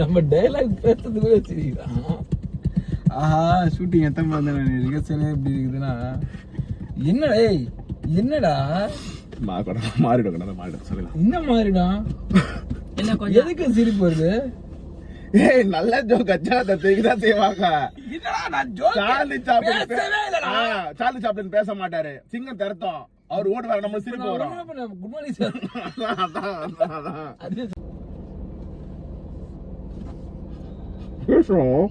நம்ம டைலாக் பேசுறதுக்கு வச்சிருக்கான். ஆஹா ஷூட்டிங் எத்தனை வந்தேன் ரிகர்சலே இப்படி இருக்குதுன்னா என்னடா என்னடா மாறிடும் சொல்லலாம். என்ன மாறிடும்? எதுக்கு சிரிப்பு வருது? ஏய் நல்ல ஜோக் அச்சா தான் செய்வாங்க. சார்லி சாப்ளின் பேச மாட்டாரு, சிங்கம் தரத்தம் அவர் ஓட்டு வர நம்ம சிரிப்பு வரும். Good morning sir. பேசுறோம்.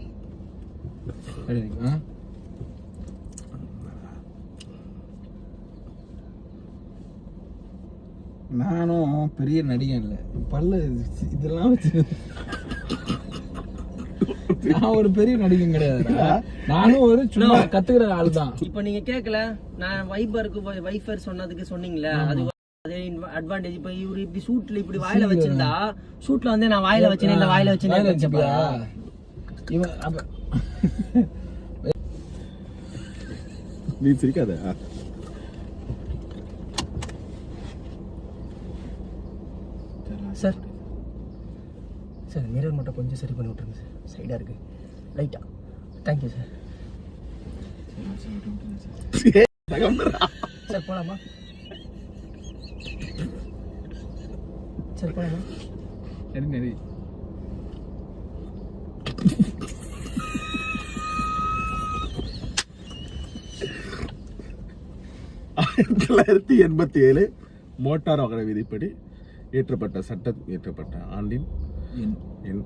நானும் பெரிய நடிகன் இல்ல, பல்ல இதெல்லாம் வச்சு நான் ஒரு பெரிய நடிகன் கிடையாது. நானும் ஒரு சும்மா கத்துக்கிற ஆள் தான். இப்ப நீங்க கேட்கல, நான் வைஃபர் சொன்னதுக்கு சொன்னீங்களே, அது அட்வான்டேஜ். இப்ப இவரு இப்படி ஷூட்ல இப்படி வாயில வச்சிருந்தா, ஷூட்ல வந்து நான் வாயில வச்சேன் இல்ல வாயில வச்சேன் இவன் அப்ப நீ சிரிக்காத. சார் சார் மிரர் மட்டும் கொஞ்சம் சரி பண்ணி விட்டுருங்க சார், சைடா இருக்கு லைட்டா. Thank you sir. சார் போலாமா? சார் போலாமா? நடி 1987 மோட்டார் வாகன விதிப்படி இயற்றப்பட்ட சட்டம் இயற்றப்பட்ட ஆண்டின் என்ன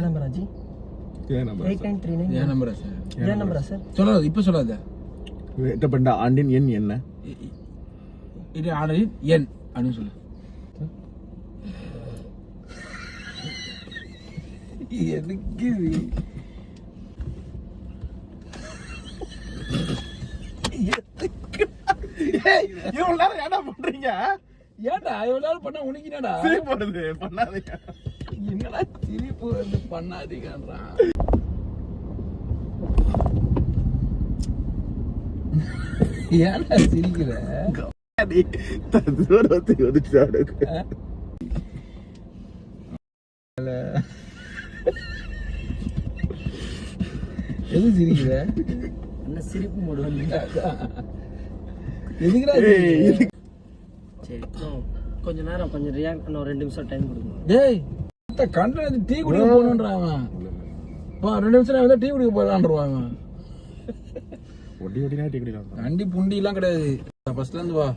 நம்பராஜி? நம்பரா சார்? சொல்லாத, இப்ப சொல்லாத. இயற்றப்பட்ட ஆண்டின் எண் என்ன? இது ஆண்டின் எண் அப்படின்னு சொல்லு. எதுக்கு இவ்வளவு நேரம் என்ன பண்றீங்க? ஏன்டா இவ்வளவு நேரம் பண்ணா உனக்கு என்னடா சிரிப்பு வருது? பண்ணாதீங்க. என்னடா சிரிப்பு வருது பண்ணாதீங்கன்றான். ஏன்டா சிரிக்கிற? எது சிரிக்கிற? என்ன சிரிப்பு மூடுவாங்க? எதுக்குடா? சரி கொஞ்ச நேரம் கொஞ்சம் ரியாக்ட் பண்ண ஒரு 2 நிமிஷம் டைம் கொடுங்க. டேய் கண்டன டீ குடிக்க போகணுன்றாங்க. 2 நிமிஷம் வந்து டீ குடிக்க போகலான்றாங்க. ஒடி ஒடினா டீ குடிக்கலாம். கண்டி புண்டி எல்லாம் கிடையாது. ஃபர்ஸ்ட்ல இருந்து வா.